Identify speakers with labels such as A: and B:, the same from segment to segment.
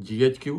A: GHQ,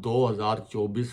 A: 2024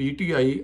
A: PTI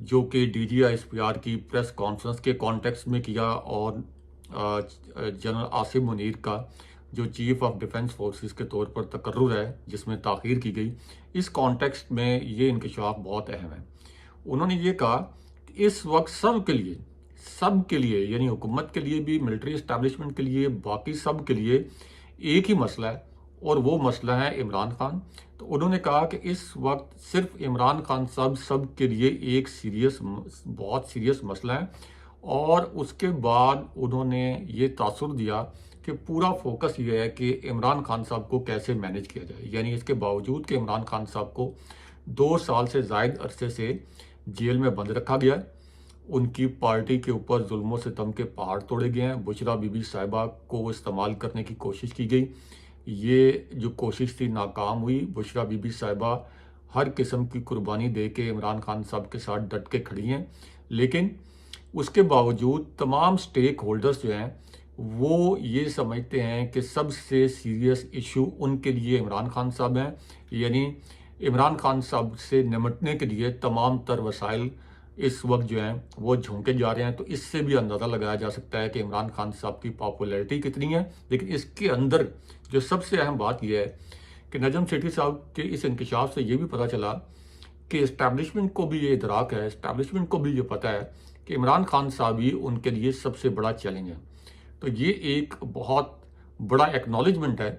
A: جو کہ DGISPR کی پریس کانفرنس کے کانٹیکسٹ میں کیا، اور جنرل عاصم منیر کا جو چیف آف ڈیفنس فورسز کے طور پر تقرر ہے جس میں تاخیر کی گئی، اس کانٹیکسٹ میں یہ انکشاف بہت اہم ہے۔ انہوں نے یہ کہا کہ اس وقت سب کے لیے یعنی حکومت کے لیے بھی، ملٹری اسٹیبلشمنٹ کے لیے، باقی سب کے لیے ایک ہی مسئلہ ہے، اور وہ مسئلہ ہے عمران خان۔ تو انہوں نے کہا کہ اس وقت صرف عمران خان سب کے لیے ایک بہت سیریس مسئلہ ہے، اور اس کے بعد انہوں نے یہ تاثر دیا کہ پورا فوکس یہ ہے کہ عمران خان صاحب کو کیسے مینج کیا جائے، یعنی اس کے باوجود کہ عمران خان صاحب کو 2 سال سے زائد عرصے سے جیل میں بند رکھا گیا ہے، ان کی پارٹی کے اوپر ظلم و ستم کے پہاڑ توڑے گئے ہیں، بشرا بی بی صاحبہ کو استعمال کرنے کی کوشش کی گئی، یہ جو کوشش تھی ناکام ہوئی۔ بشرا بی بی صاحبہ ہر قسم کی قربانی دے کے عمران خان صاحب کے ساتھ ڈٹ کے کھڑی ہیں، لیکن اس کے باوجود تمام سٹیک ہولڈرز جو ہیں وہ یہ سمجھتے ہیں کہ سب سے سیریس ایشو ان کے لیے عمران خان صاحب ہیں، یعنی عمران خان صاحب سے نمٹنے کے لیے تمام تر وسائل اس وقت جو ہیں وہ جھونکے جا رہے ہیں۔ تو اس سے بھی اندازہ لگایا جا سکتا ہے کہ عمران خان صاحب کی پاپولیرٹی کتنی ہے، لیکن اس کے اندر جو سب سے اہم بات یہ ہے کہ نجم سیٹھی صاحب کے اس انکشاف سے یہ بھی پتہ چلا کہ اسٹیبلشمنٹ کو بھی یہ ادراک ہے، اسٹیبلشمنٹ کو بھی یہ پتہ ہے کہ عمران خان صاحب ہی ان کے لیے سب سے بڑا چیلنج ہے۔ تو یہ ایک بہت بڑا ایکنالجمنٹ ہے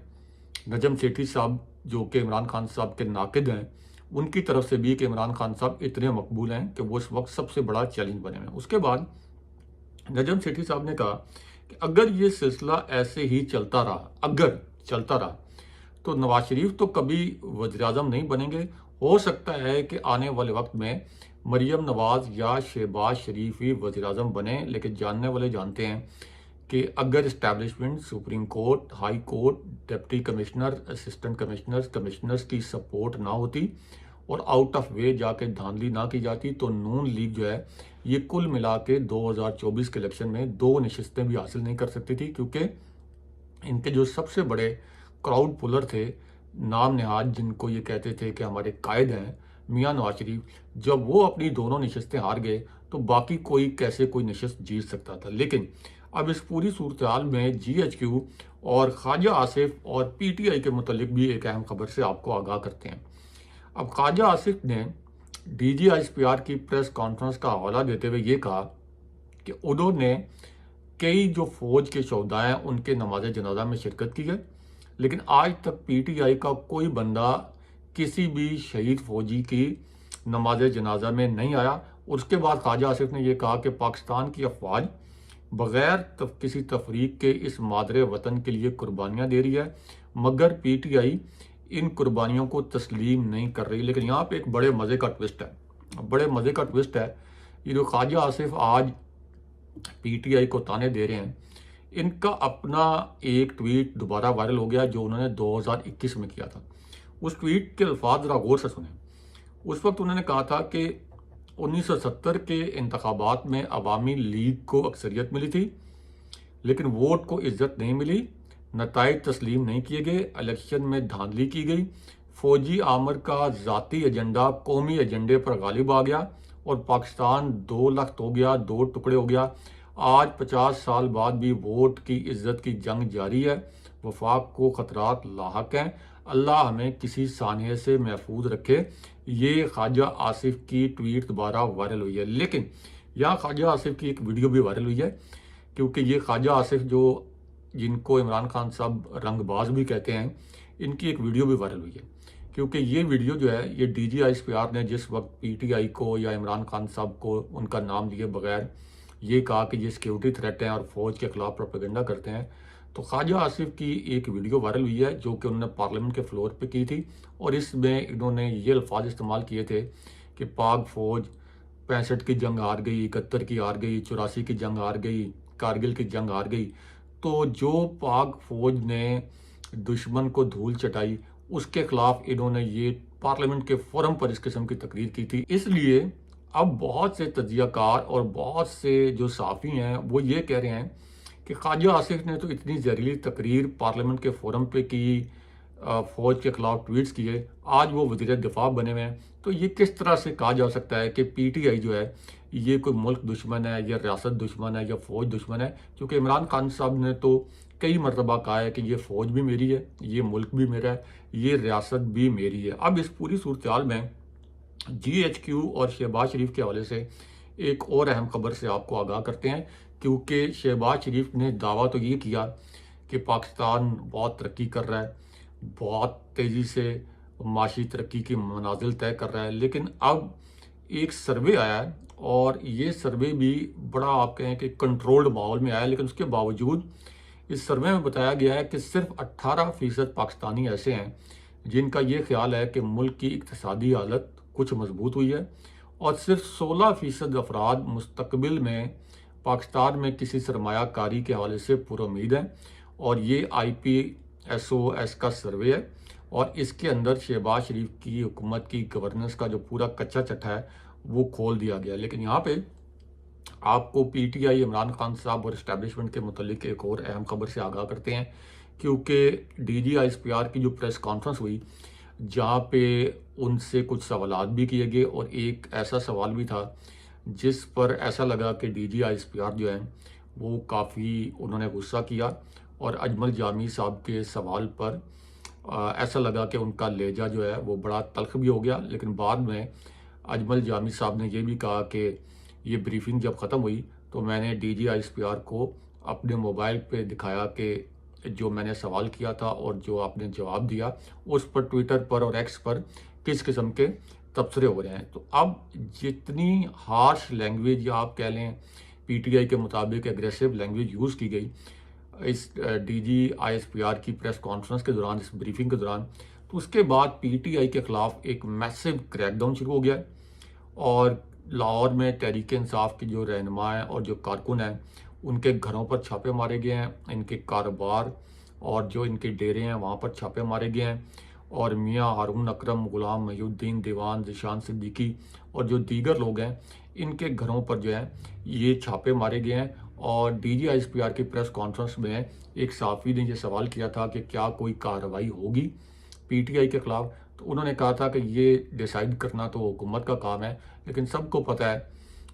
A: نجم سیٹھی صاحب جو کہ عمران خان صاحب کے ناقد ہیں، ان کی طرف سے بھی کہ عمران خان صاحب اتنے مقبول ہیں کہ وہ اس وقت سب سے بڑا چیلنج بنے ہوئے ہیں۔ اس کے بعد نجم سیٹھی صاحب نے کہا کہ اگر یہ سلسلہ ایسے ہی چلتا رہا تو نواز شریف تو کبھی وزیر اعظم نہیں بنیں گے، ہو سکتا ہے کہ آنے والے وقت میں مریم نواز یا شہباز شریف ہی وزیر اعظم بنے، لیکن جاننے والے جانتے ہیں کہ اگر establishment, supreme court, high court, deputy commissioner, assistant commissioners کی سپورٹ نہ ہوتی اور آؤٹ آف وے جا کے دھاندلی نہ کی جاتی تو نون لیگ جو ہے یہ کل ملا کے 2024 کے الیکشن میں 2 نشستیں بھی حاصل نہیں کر سکتی تھی، کیونکہ ان کے جو سب سے بڑے کراؤڈ پولر تھے، نام نہاد جن کو یہ کہتے تھے کہ ہمارے قائد ہیں، میاں نواز شریف، جب وہ اپنی دونوں نشستیں ہار گئے تو باقی کوئی نشست جیت سکتا تھا۔ لیکن اب اس پوری صورتحال میں GHQ اور خواجہ آصف اور PTI کے متعلق بھی ایک اہم خبر سے آپ کو آگاہ کرتے ہیں۔ اب خواجہ آصف نے DGISPR کی پریس کانفرنس کا حوالہ دیتے ہوئے یہ کہا کہ انہوں نے کئی جو فوج کے شہداء ہیں ان کے نماز جنازہ میں شرکت کی ہے، لیکن آج تک PTI کا کوئی بندہ کسی بھی شہید فوجی کی نماز جنازہ میں نہیں آیا۔ اس کے بعد خواجہ آصف نے یہ کہا کہ پاکستان کی افواج بغیر کسی تفریق کے اس مادر وطن کے لیے قربانیاں دے رہی ہے، مگر PTI ان قربانیوں کو تسلیم نہیں کر رہی۔ لیکن یہاں پہ ایک بڑے مزے کا ٹوسٹ ہے، یہ جو خواجہ آصف آج PTI کو تانے دے رہے ہیں، ان کا اپنا ایک ٹویٹ دوبارہ وائرل ہو گیا جو انہوں نے 2021 میں کیا تھا۔ اس ٹویٹ کے الفاظ ذرا غور سے سنیں۔ اس وقت انہوں نے کہا تھا کہ 1970 کے انتخابات میں عوامی لیگ کو اکثریت ملی تھی، لیکن ووٹ کو عزت نہیں ملی، نتائج تسلیم نہیں کیے گئے، الیکشن میں دھاندلی کی گئی، فوجی آمر کا ذاتی ایجنڈا قومی ایجنڈے پر غالب آ گیا اور پاکستان 2 لخت ہو گیا، 2 ٹکڑے ہو گیا۔ آج 50 سال بعد بھی ووٹ کی عزت کی جنگ جاری ہے، وفاق کو خطرات لاحق ہیں، اللہ ہمیں کسی سانحے سے محفوظ رکھے۔ یہ خواجہ آصف کی ٹویٹ دوبارہ وائرل ہوئی ہے، لیکن یہاں خواجہ آصف کی ایک ویڈیو بھی وائرل ہوئی ہے، کیونکہ یہ خواجہ آصف جن کو عمران خان صاحب رنگ باز بھی کہتے ہیں، ان کی ایک ویڈیو بھی وائرل ہوئی ہے، کیونکہ یہ ویڈیو جو ہے یہ DGISPR نے جس وقت PTI کو یا عمران خان صاحب کو ان کا نام لیے بغیر یہ کہا کہ یہ سیکیورٹی تھریٹ ہیں اور فوج کے خلاف پروپیگنڈا کرتے ہیں، تو خواجہ آصف کی ایک ویڈیو وائرل ہوئی ہے جو کہ انہوں نے پارلیمنٹ کے فلور پہ کی تھی، اور اس میں انہوں نے یہ الفاظ استعمال کیے تھے کہ پاک فوج 65 کی جنگ ہار گئی، 71 کی ہار گئی، 84 کی جنگ ہار گئی، کارگل کی جنگ ہار گئی۔ تو جو پاک فوج نے دشمن کو دھول چٹائی اس کے خلاف انہوں نے یہ پارلیمنٹ کے فورم پر اس قسم کی تقریر کی تھی۔ اس لیے اب بہت سے تجزیہ کار اور بہت سے جو صحافی ہیں وہ یہ کہہ رہے ہیں کہ خواجہ آصف نے تو اتنی زہریلی تقریر پارلیمنٹ کے فورم پہ کی، فوج کے خلاف ٹویٹس کیے، آج وہ وزیر دفاع بنے ہوئے ہیں۔ تو یہ کس طرح سے کہا جا سکتا ہے کہ پی ٹی آئی جو ہے یہ کوئی ملک دشمن ہے یا ریاست دشمن ہے یا فوج دشمن ہے؟ کیونکہ عمران خان صاحب نے تو کئی مرتبہ کہا ہے کہ یہ فوج بھی میری ہے، یہ ملک بھی میرا ہے، یہ ریاست بھی میری ہے۔ اب اس پوری صورتحال میں جی ایچ کیو اور شہباز شریف کے حوالے سے ایک اور اہم خبر سے آپ کو آگاہ کرتے ہیں، کیونکہ شہباز شریف نے دعویٰ تو یہ کیا کہ پاکستان بہت ترقی کر رہا ہے، بہت تیزی سے معاشی ترقی کی منازل طے کر رہا ہے، لیکن اب ایک سروے آیا ہے اور یہ سروے بھی بڑا آپ کہیں کہ کنٹرولڈ ماحول میں آیا ہے، لیکن اس کے باوجود اس سروے میں بتایا گیا ہے کہ صرف 18% پاکستانی ایسے ہیں جن کا یہ خیال ہے کہ ملک کی اقتصادی حالت کچھ مضبوط ہوئی ہے، اور صرف 16% افراد مستقبل میں پاکستان میں کسی سرمایہ کاری کے حوالے سے پر امید ہیں۔ اور یہ آئی پی ایس او ایس کا سروے ہے، اور اس کے اندر شہباز شریف کی حکومت کی گورننس کا جو پورا کچا چٹھا ہے وہ کھول دیا گیا۔ لیکن یہاں پہ آپ کو P T I Imran Khan صاحب اور اسٹیبلشمنٹ کے متعلق ایک اور اہم خبر سے آگاہ کرتے ہیں، کیونکہ D G I S P R کی جو پریس کانفرنس ہوئی جہاں پہ ان سے کچھ سوالات بھی کیے گئے، اور ایک ایسا سوال بھی تھا جس پر ایسا لگا کہ D G I S P R جو ہے وہ کافی انہوں نے غصہ کیا، اور اجمل جامی صاحب کے سوال پر ایسا لگا کہ ان کا لہجہ جو ہے وہ بڑا تلخ بھی ہو گیا۔ لیکن بعد میں اجمل جامی صاحب نے یہ بھی کہا کہ یہ بریفنگ جب ختم ہوئی تو میں نے D G I S P R کو اپنے موبائل پہ دکھایا کہ جو میں نے سوال کیا تھا اور جو آپ نے جواب دیا اس پر ٹویٹر پر اور ایکس پر کس قسم کے تبصرے ہو رہے ہیں۔ تو اب جتنی ہارش لینگویج یا آپ کہہ لیں پی ٹی آئی کے مطابق ایگریسو لینگویج یوز کی گئی اس D G I S P R کی پریس کانفرنس کے دوران، اس بریفنگ کے دوران، تو اس کے بعد پی ٹی آئی کے خلاف ایک میسو کریک ڈاؤن شروع ہو گیا ہے، اور لاہور میں تحریک انصاف کی جو رہنما ہیں اور جو کارکن ہیں ان کے گھروں پر چھاپے مارے گئے ہیں، ان کے کاروبار اور جو ان کے ڈیرے ہیں وہاں پر چھاپے مارے گئے ہیں، اور میاں ہارون اکرم، غلام محی الدین دیوان، ذیشان صدیقی اور جو دیگر لوگ ہیں ان کے گھروں پر جو ہے یہ چھاپے مارے گئے ہیں۔ اور D G I S P R کی پریس کانفرنس میں ایک صحافی نے یہ سوال کیا تھا کہ کیا کوئی کارروائی ہوگی پی ٹی آئی کے خلاف، تو انہوں نے کہا تھا کہ یہ ڈیسائیڈ کرنا تو حکومت کا کام ہے، لیکن سب کو پتہ ہے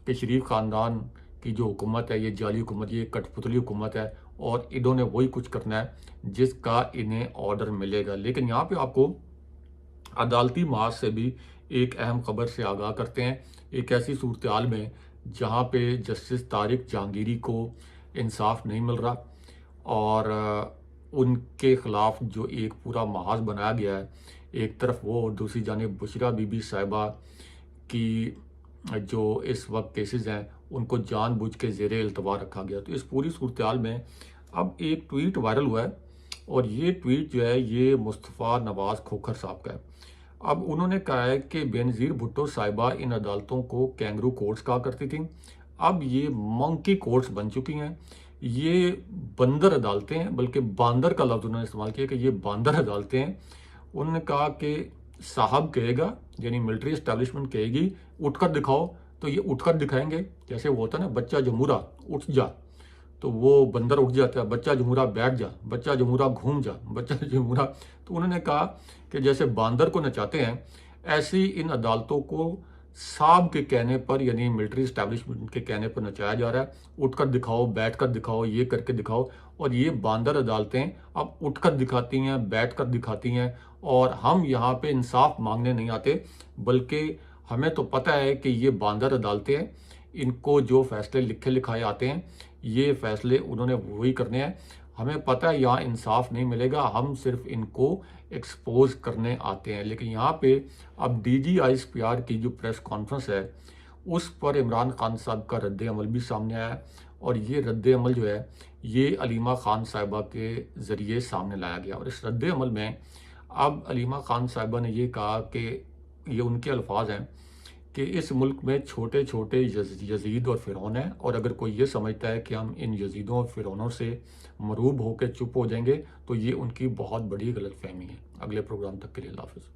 A: کہ شریف خاندان کی جو حکومت ہے یہ جعلی حکومت، یہ کٹ پتلی حکومت ہے، اور انہوں نے وہی کچھ کرنا ہے جس کا انہیں آرڈر ملے گا۔ لیکن یہاں پہ آپ کو عدالتی محاذ سے بھی ایک اہم خبر سے آگاہ کرتے ہیں، ایک ایسی صورتحال میں جہاں پہ جسٹس طارق جہانگیری کو انصاف نہیں مل رہا، اور ان کے خلاف جو ایک پورا محاذ بنایا گیا ہے، ایک طرف وہ اور دوسری جانب بشریٰ بی بی صاحبہ کی جو اس وقت کیسز ہیں ان کو جان بوجھ کے زیر التوا رکھا گیا۔ تو اس پوری صورتحال میں اب ایک ٹویٹ وائرل ہوا ہے، اور یہ ٹویٹ جو ہے یہ مصطفیٰ نواز کھوکھر صاحب کا ہے۔ اب انہوں نے کہا ہے کہ بینظیر بھٹو صاحبہ ان عدالتوں کو کینگرو کورٹس کہا کرتی تھیں، اب یہ منکی کورٹس بن چکی ہیں، یہ بندر عدالتیں ہیں، بلکہ باندر کا لفظ انہوں نے استعمال کیا کہ یہ باندر عدالتیں ہیں۔ انہوں نے کہا کہ صاحب کہے گا یعنی ملٹری اسٹیبلشمنٹ کہے گی اٹھ کر دکھاؤ تو یہ اٹھ کر دکھائیں گے، جیسے وہ ہوتا ہے نا بچہ جمہورا اٹھ جا تو وہ بندر اٹھ جاتا ہے، بچہ جمہورا بیٹھ جا، بچہ جمہورا گھوم جا، بچہ جمہورا۔ تو انہوں نے کہا کہ جیسے باندر کو نچاتے ہیں ایسی ان عدالتوں کو صاحب کے کہنے پر یعنی ملٹری اسٹیبلشمنٹ کے کہنے پر نچایا جا رہا ہے، اٹھ کر دکھاؤ، بیٹھ کر دکھاؤ، یہ کر کے دکھاؤ، اور یہ باندر عدالتیں اب اٹھ کر دکھاتی ہیں، بیٹھ کر دکھاتی ہیں، اور ہم یہاں پہ انصاف مانگنے نہیں آتے، بلکہ ہمیں تو پتہ ہے کہ یہ باندر عدالتیں ہیں، ان کو جو فیصلے لکھے لکھائے آتے ہیں یہ فیصلے انہوں نے وہی کرنے ہیں، ہمیں پتہ ہے یہاں انصاف نہیں ملے گا، ہم صرف ان کو ایکسپوز کرنے آتے ہیں۔ لیکن یہاں پہ اب D G I S P R کی جو پریس کانفرنس ہے اس پر عمران خان صاحب کا رد عمل بھی سامنے آیا ہے، اور یہ رد عمل جو ہے یہ علیمہ خان صاحبہ کے ذریعے سامنے لایا گیا، اور اس رد عمل میں اب علیمہ خان صاحبہ نے یہ کہا کہ یہ ان کے الفاظ ہیں کہ اس ملک میں چھوٹے چھوٹے یزید اور فرعون ہیں، اور اگر کوئی یہ سمجھتا ہے کہ ہم ان یزیدوں اور فرعونوں سے مروب ہو کے چپ ہو جائیں گے تو یہ ان کی بہت بڑی غلط فہمی ہے۔ اگلے پروگرام تک کے لیے اللہ حافظ۔